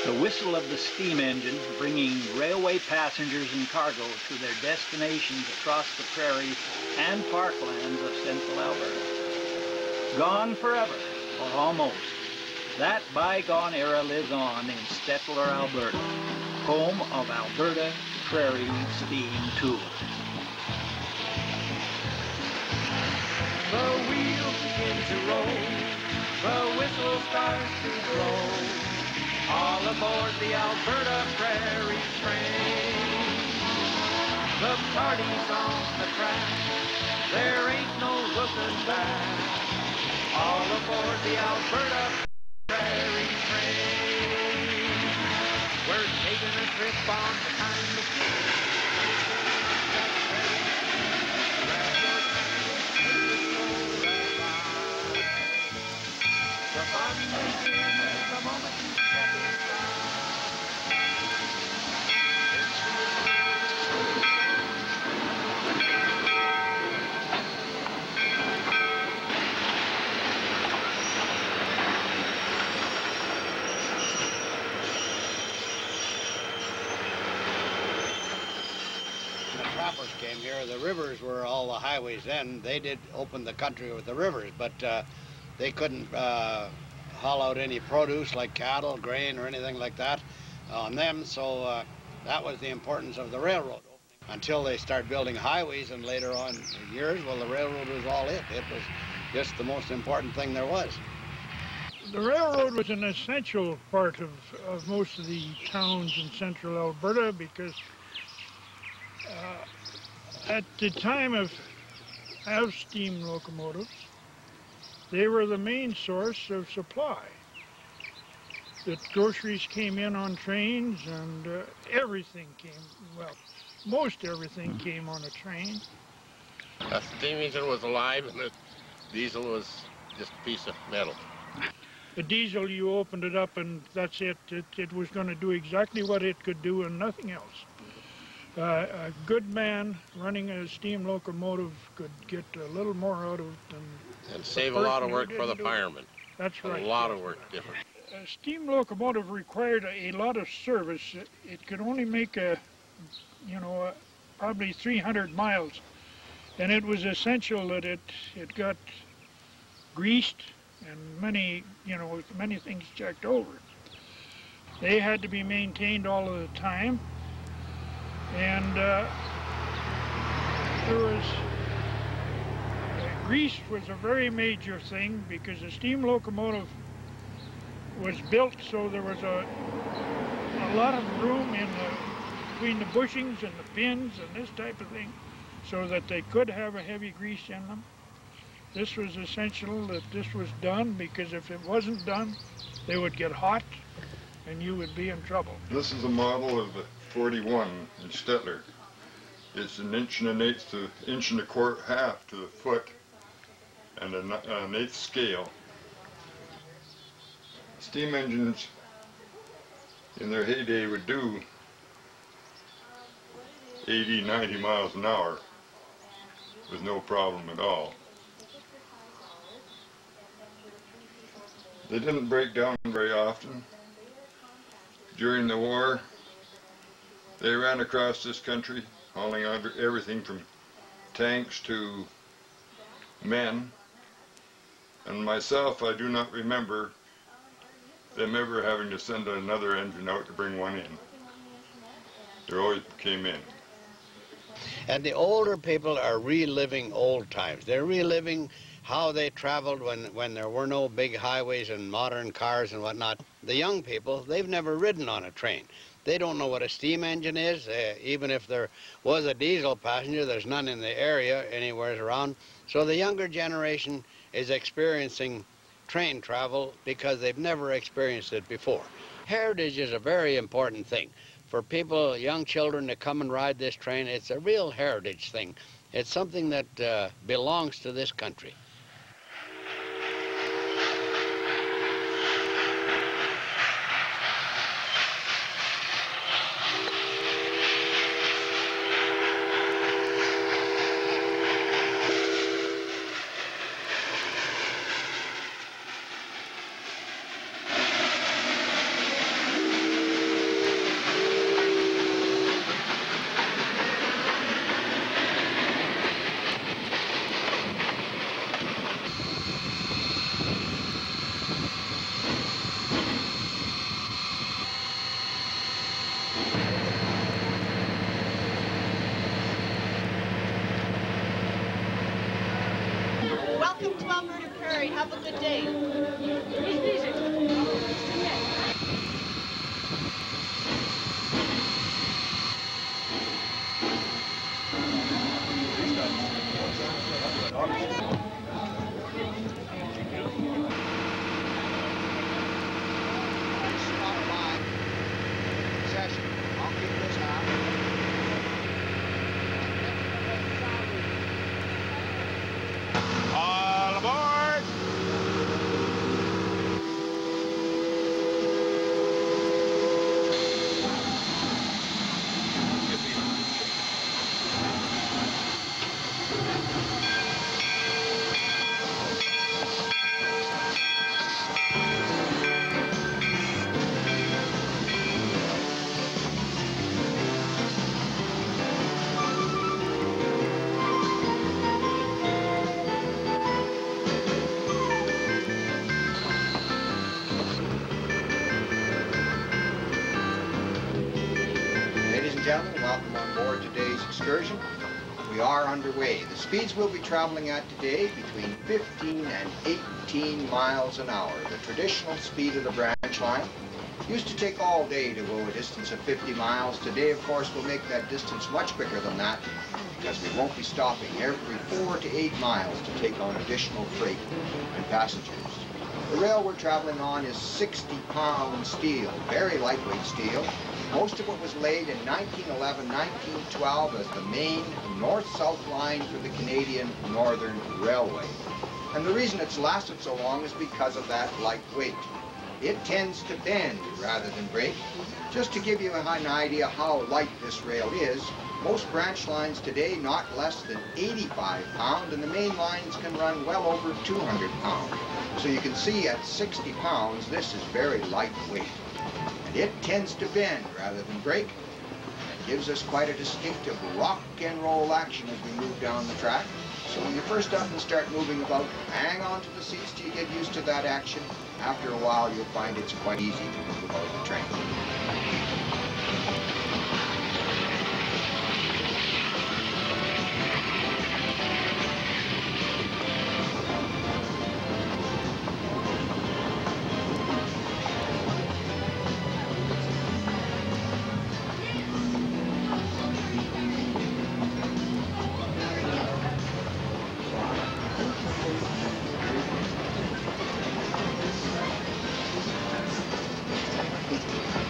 The whistle of the steam engine bringing railway passengers and cargo to their destinations across the prairies and parklands of central Alberta. Gone forever, or almost. That bygone era lives on in Stettler, Alberta, home of Alberta Prairie Steam Tours. The wheels begin to roll, the whistle starts to blow. All aboard the Alberta Prairie train. The party's on the track, there ain't no looking back. All aboard the Alberta Prairie train. We're taking a trip on the time machine. The fun begins the moment you step inside. The trappers came here. The rivers were all the highways then. They did open the country with the rivers, but they couldn't haul out any produce like cattle, grain, or anything like that on them, so that was the importance of the railroad opening. Until they started building highways, and later on in years, well, the railroad was all it. It was just the most important thing there was. The railroad was an essential part of most of the towns in central Alberta because at the time of steam locomotives, they were the main source of supply. The groceries came in on trains, and everything came, well, most everything came on a train. A steam engine was alive, and the diesel was just a piece of metal. The diesel, you opened it up, and that's it. It was going to do exactly what it could do and nothing else. A good man running a steam locomotive could get a little more out of it than... And save a lot of work for the firemen. That's right. A lot of work different. A steam locomotive required a lot of service. It could only make probably 300 miles. And it was essential that it got greased and many things checked over. They had to be maintained all of the time. And grease was a very major thing because the steam locomotive was built so there was a lot of room between the bushings and the pins and this type of thing so that they could have a heavy grease in them. This was essential that this was done because if it wasn't done, they would get hot and you would be in trouble. This is a model of the 41 in Stettler. It's 1 1/8 to 1 1/4 to the foot and an 1/8 scale. Steam engines in their heyday would do 80, 90 miles an hour with no problem at all. They didn't break down very often. During the war, they ran across this country, hauling everything from tanks to men. And myself, I do not remember them ever having to send another engine out to bring one in. They always came in. And the older people are reliving old times. They're reliving how they traveled when there were no big highways and modern cars and whatnot. The young people, they've never ridden on a train. They don't know what a steam engine is. Even if there was a diesel passenger, there's none in the area anywhere around. So the younger generation is experiencing train travel because they've never experienced it before. Heritage is a very important thing. For people, young children, to come and ride this train, it's a real heritage thing. It's something that belongs to this country. All aboard! Ladies and gentlemen, welcome on board today's excursion. We are underway. The speeds we'll be traveling at today between 15 and 18 miles an hour. The traditional speed of the branch line used to take all day to go a distance of 50 miles. Today, of course, we'll make that distance much quicker than that because we won't be stopping every 4 to 8 miles to take on additional freight and passengers. The rail we're traveling on is 60-pound steel, very lightweight steel. Most of it was laid in 1911, 1912 as the main north-south line for the Canadian Northern Railway. And the reason it's lasted so long is because of that light weight. It tends to bend rather than break. Just to give you an idea how light this rail is, most branch lines today knock less than 85 pounds, and the main lines can run well over 200 pounds. So you can see at 60 pounds, this is very lightweight. And it tends to bend rather than break. It gives us quite a distinctive rock and roll action as we move down the track. So when you're first up and start moving about, hang on to the seats till you get used to that action. After a while, you'll find it's quite easy to move about the train.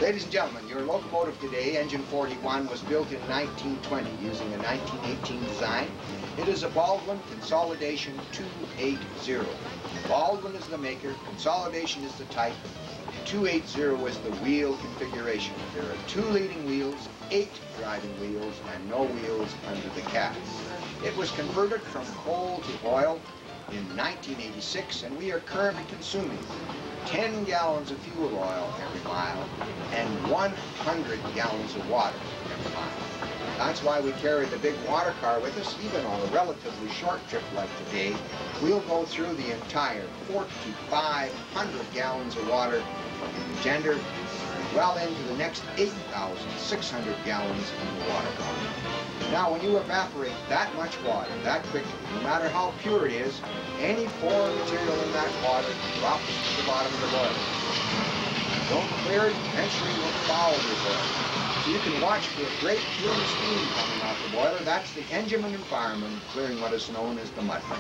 Ladies and gentlemen, your locomotive today, Engine 41, was built in 1920 using a 1918 design. It is a Baldwin Consolidation 280. Baldwin is the maker, Consolidation is the type, 280 is the wheel configuration. There are 2 leading wheels, 8 driving wheels, and no wheels under the cab. It was converted from coal to oil in 1986, and we are currently consuming 10 gallons of fuel oil every mile and 100 gallons of water every mile. That's why we carry the big water car with us. Even on a relatively short trip like today, we'll go through the entire 4,500 gallons of water in the tender, well into the next 8,600 gallons in the water car. Now, when you evaporate that much water that quickly, no matter how pure it is, any foreign material in that water drops to the bottom of the boiler. Don't clear it, eventually you'll foul your boiler. So you can watch for a great plume of steam coming out the boiler. That's the engine and fireman clearing what is known as the mud pipe.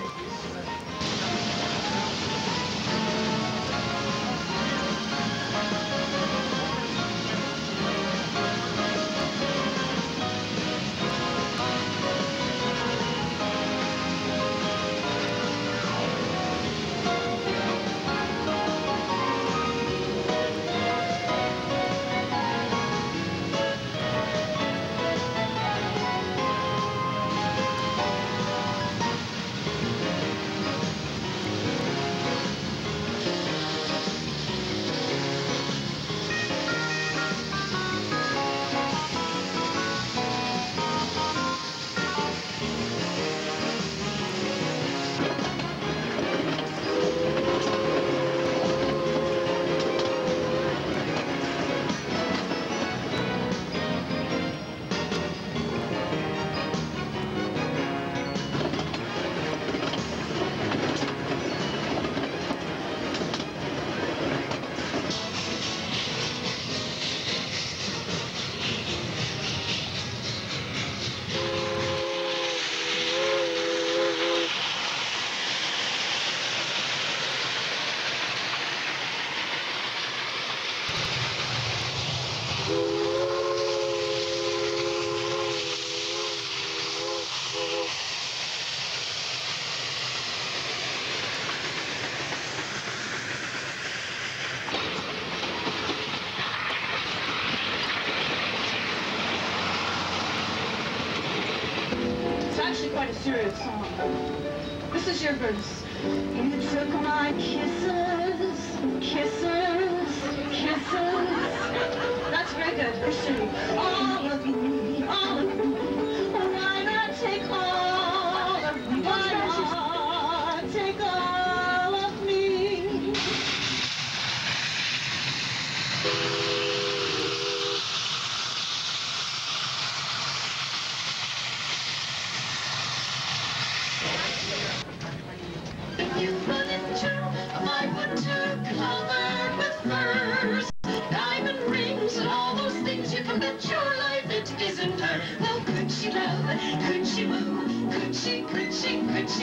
quite a serious song. This is your verse. You took my kisses, kisses, kisses. That's very good. Verse 2. All of me, all of me. Why not take all of me? Why not take all of me? You run into my winter covered with furs, diamond rings and all those things. You can bet your life it isn't her. Well, could she love? Could she woo? Could she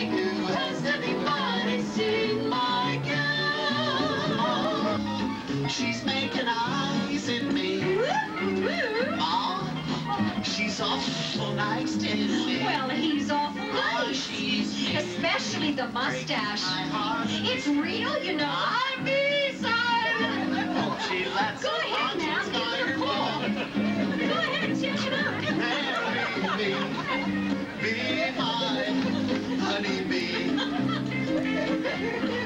goo? Has anybody seen my gal? She's making eyes at me. She's awful nice to me. Well, he's awful nice. Especially the mustache. It's real, you know. I'm beside her. Oh, gee, that's go ahead now, give her a pull. Go ahead and check it out. Marry me, be my honeybee.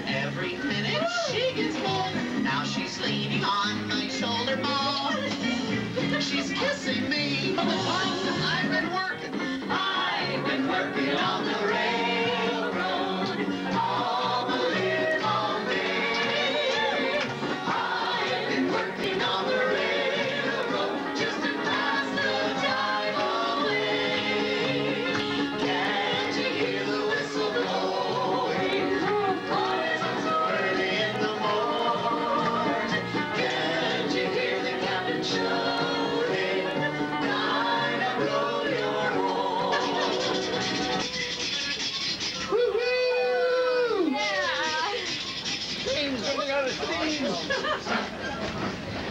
Every minute she gets more. Now she's leaning on my shoulder more. She's kissing me. I've been working on the railroad all the little day. I've been working on the railroad just to pass the time away. Can't you hear the whistle blowing? It's early in the morning. Can't you hear the captain shouting? Time to blow your horn. Woo-hoo! Yeah! Steam's coming out of steam!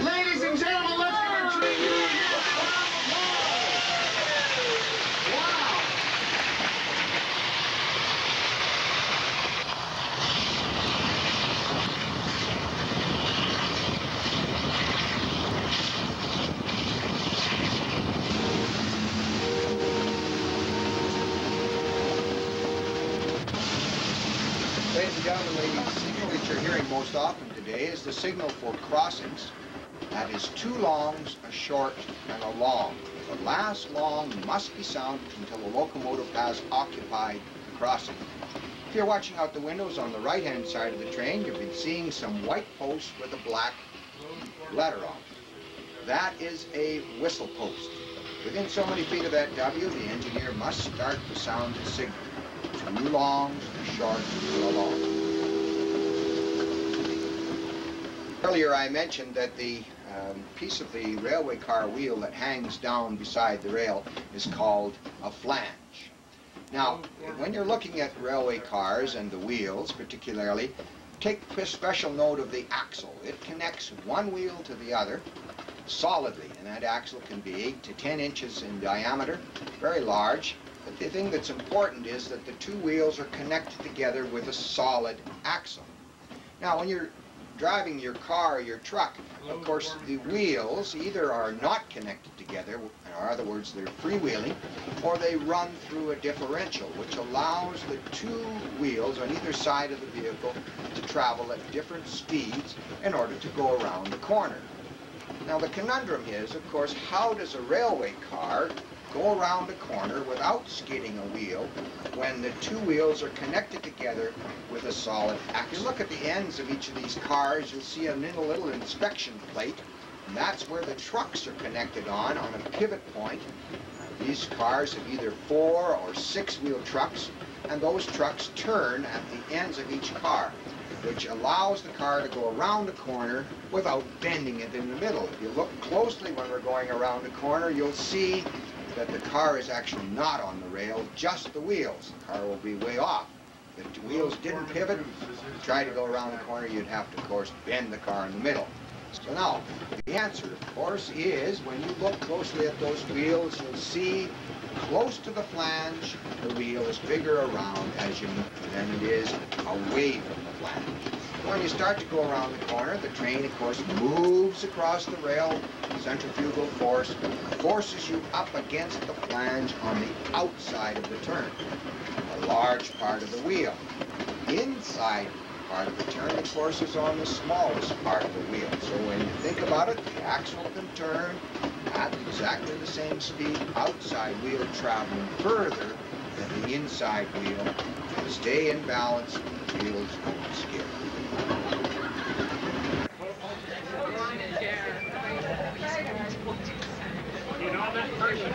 Ladies and gentlemen, let's give a treat! Wow! Ladies and gentlemen, the signal that you're hearing most often today is the signal for crossings. That is 2 longs, a short, and a long. The last long must be sounded until the locomotive has occupied the crossing. If you're watching out the windows on the right-hand side of the train, you'll be seeing some white posts with a black letter on it. That is a whistle post. Within so many feet of that W, the engineer must start to sound the signal. 2 longs, a short, and a long. Earlier I mentioned that the piece of the railway car wheel that hangs down beside the rail is called a flange. Now, when you're looking at railway cars and the wheels particularly, take special note of the axle. It connects one wheel to the other solidly, and that axle can be 8 to 10 inches in diameter, very large. But the thing that's important is that the 2 wheels are connected together with a solid axle. Now, when you're driving your car or your truck, of course, the wheels either are not connected together, in other words, they're freewheeling, or they run through a differential, which allows the 2 wheels on either side of the vehicle to travel at different speeds in order to go around the corner. Now, the conundrum is, of course, how does a railway car go around a corner without skidding a wheel when the 2 wheels are connected together with a solid axle? If you look at the ends of each of these cars, you'll see a little inspection plate, and that's where the trucks are connected on a pivot point. These cars have either 4 or 6 wheel trucks, and those trucks turn at the ends of each car, which allows the car to go around the corner without bending it in the middle. If you look closely when we're going around the corner, you'll see that the car is actually not on the rail, just the wheels. The car will be way off. If the wheels didn't pivot, to try to go around the corner, you'd have to, of course, bend the car in the middle. So now, the answer, of course, is when you look closely at those wheels, you'll see close to the flange, the wheel is bigger around as you move than it is away from the flange. When you start to go around the corner, the train, of course, moves across the rail, centrifugal force, forces you up against the flange on the outside of the turn, a large part of the wheel. Inside part of the turn, of course, is on the smallest part of the wheel. So when you think about it, the axle can turn at exactly the same speed, outside wheel traveling further than the inside wheel. To stay in balance, the wheels don't skid. You know that person?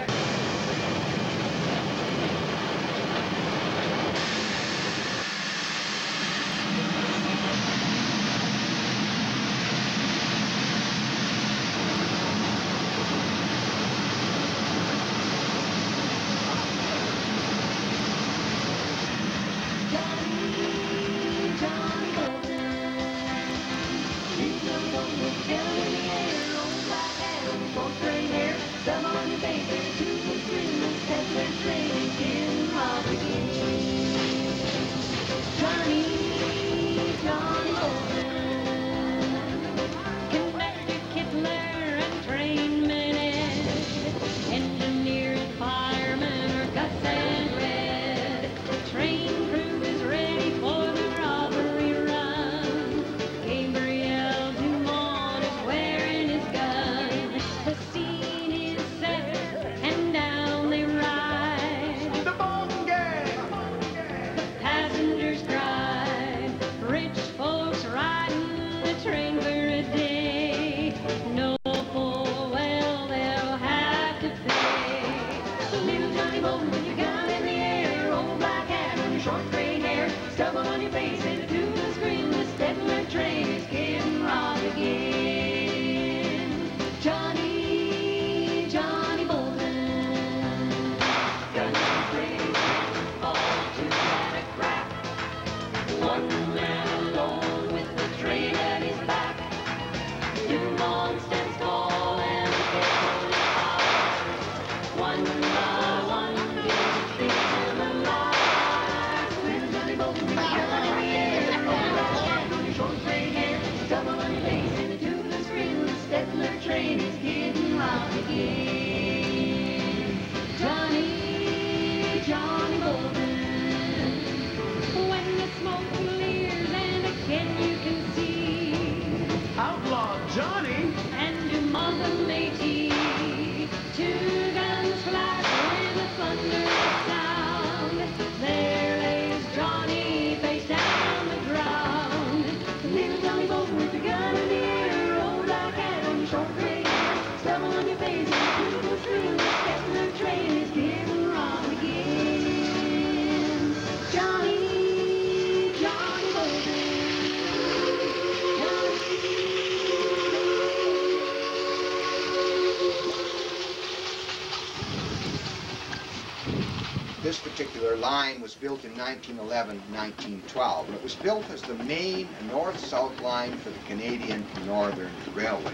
This particular line was built in 1911-1912, and it was built as the main north-south line for the Canadian Northern Railway.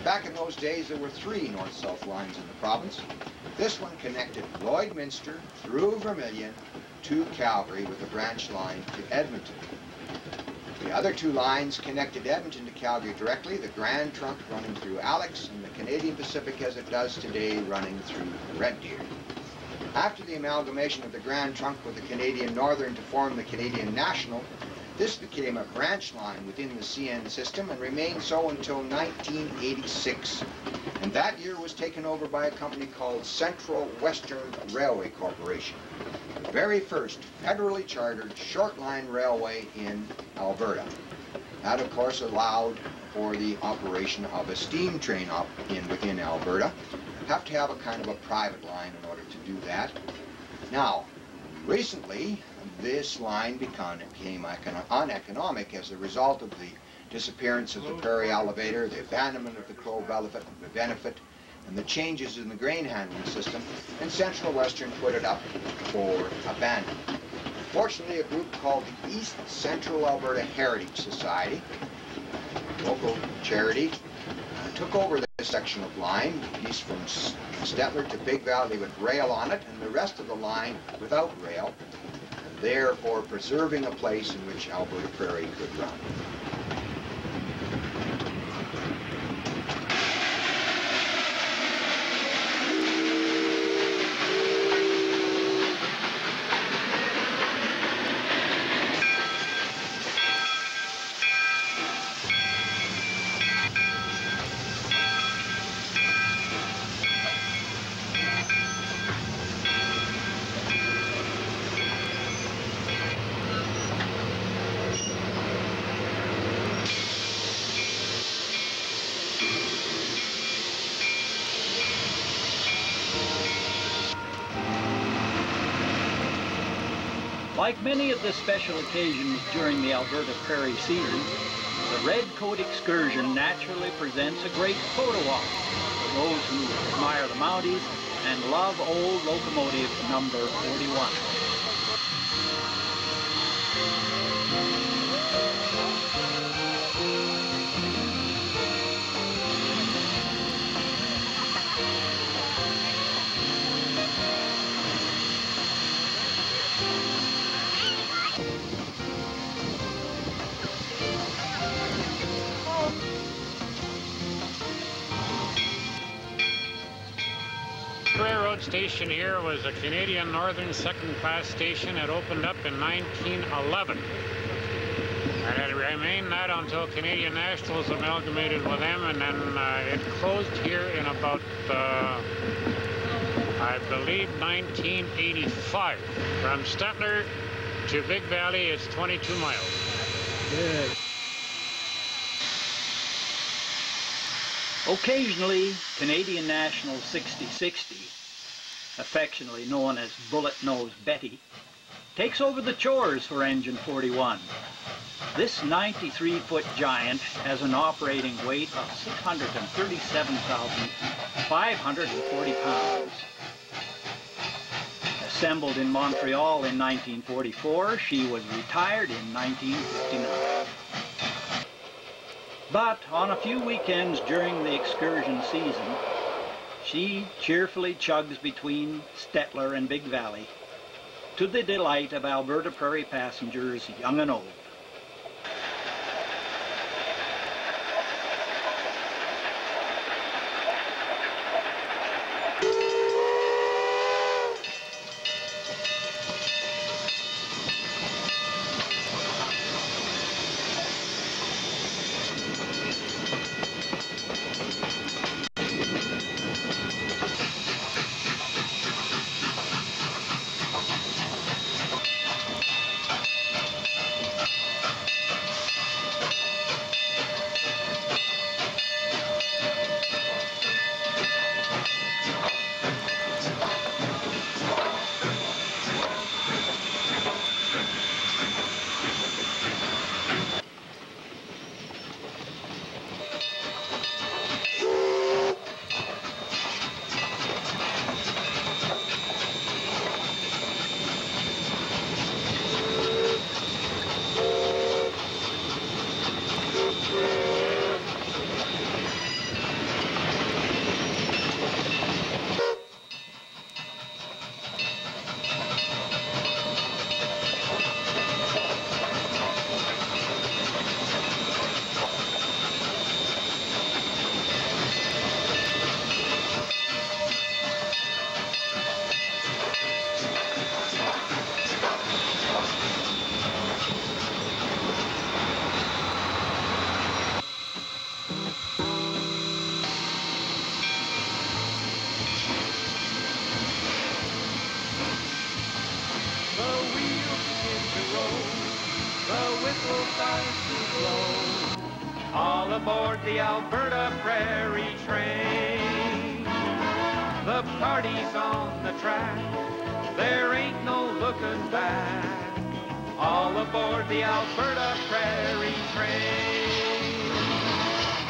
Back in those days, there were 3 north-south lines in the province. This one connected Lloydminster through Vermilion to Calgary with a branch line to Edmonton. The other 2 lines connected Edmonton to Calgary directly, the Grand Trunk running through Alex, and the Canadian Pacific as it does today running through Red Deer. After the amalgamation of the Grand Trunk with the Canadian Northern to form the Canadian National, this became a branch line within the CN system and remained so until 1986. And that year was taken over by a company called Central Western Railway Corporation, the very first federally chartered short line railway in Alberta. That, of course, allowed for the operation of a steam train within Alberta. You have to have a kind of a private line in order to do that. Now, recently, this line became uneconomic as a result of the disappearance of the Prairie Elevator, the abandonment of the Crow Benefit, and the changes in the grain handling system, and Central Western put it up for abandonment. Fortunately, a group called the East Central Alberta Heritage Society, a local charity, took over this section of line, a piece from Stettler to Big Valley with rail on it, and the rest of the line without rail. therefore preserving a place in which Alberta Prairie could run. Like many of the special occasions during the Alberta Prairie season, the Red Coat excursion naturally presents a great photo op for those who admire the Mounties and love old locomotive number 41. Railroad station here was a Canadian Northern second-class station. It opened up in 1911. And it remained that until Canadian Nationals amalgamated with them, and then it closed here in about, I believe, 1985. From Stettler to Big Valley, it's 22 miles. Good. Occasionally, Canadian National 6060, affectionately known as Bullet Nose Betty, takes over the chores for Engine 41. This 93-foot giant has an operating weight of 637,540 pounds. Assembled in Montreal in 1944, she was retired in 1959. But on a few weekends during the excursion season, she cheerfully chugs between Stettler and Big Valley, to the delight of Alberta Prairie passengers, young and old. All aboard the Alberta Prairie train. The party's on the track, there ain't no looking back. All aboard the Alberta Prairie train.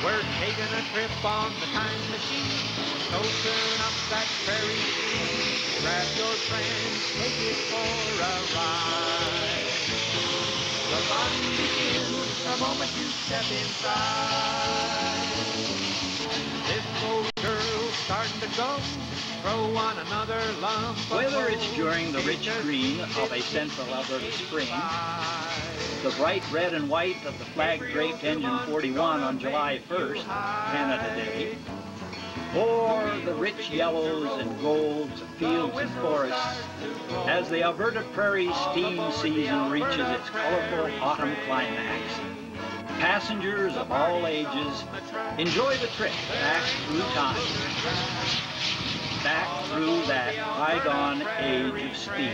We're taking a trip on the time machine, so turn up that prairie scene. Grab your friends, take it for a ride. The fun begins the moment you step inside. This old girl's starting to go, throw on another lump of Whether it's coal, during the rich green of a central Alberta spring, the bright red and white of the flag-draped Engine 41 on July 1st, Canada Day, or the rich yellows and golds of fields and forests as the Alberta Prairie Steam season reaches its colorful autumn climax. Passengers of all ages enjoy the trip back through time, back through that bygone age of steam.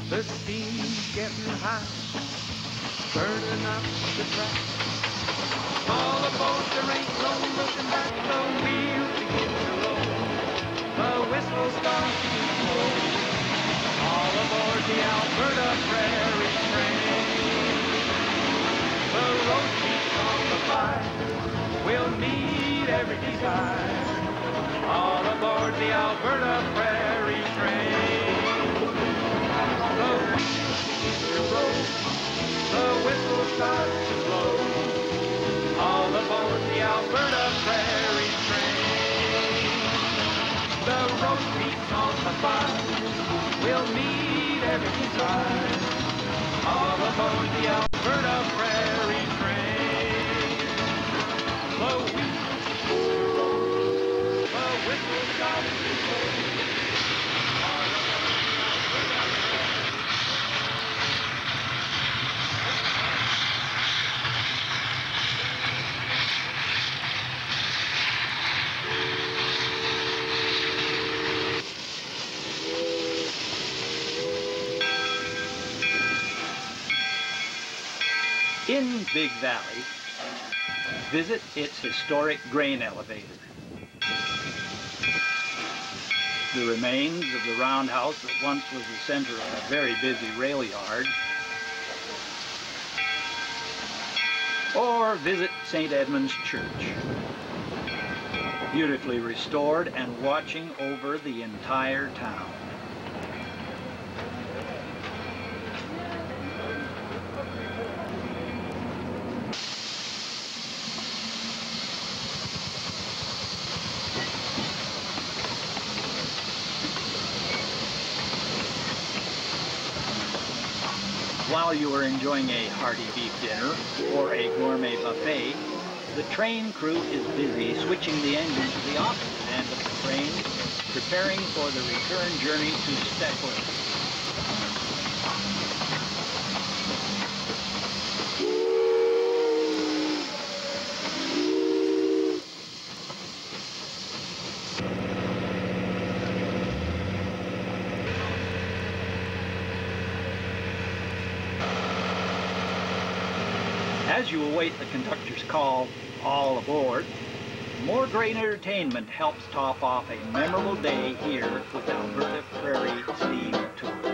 The steam's getting high, burning up the track. All aboard, there ain't no looking back. The wheels begin to roll, the whistle starts to blow. All aboard the Alberta Prairie train. The road keeps on the fire, we'll meet every desire. All aboard the Alberta Prairie train. The whistle starts to blow. All aboard the Alberta Prairie train. The road keeps on the fire, we'll meet every desire. All aboard the Alberta Prairie train. The whistle starts to blow. In Big Valley, visit its historic grain elevator. The remains of the roundhouse that once was the center of a very busy rail yard. Or visit St. Edmund's Church, beautifully restored and watching over the entire town. While you are enjoying a hearty beef dinner or a gourmet buffet, the train crew is busy switching the engine to the opposite end of the train, preparing for the return journey to Steckler. As you await the conductor's call, all aboard, more great entertainment helps top off a memorable day here with Alberta Prairie Steam Tours.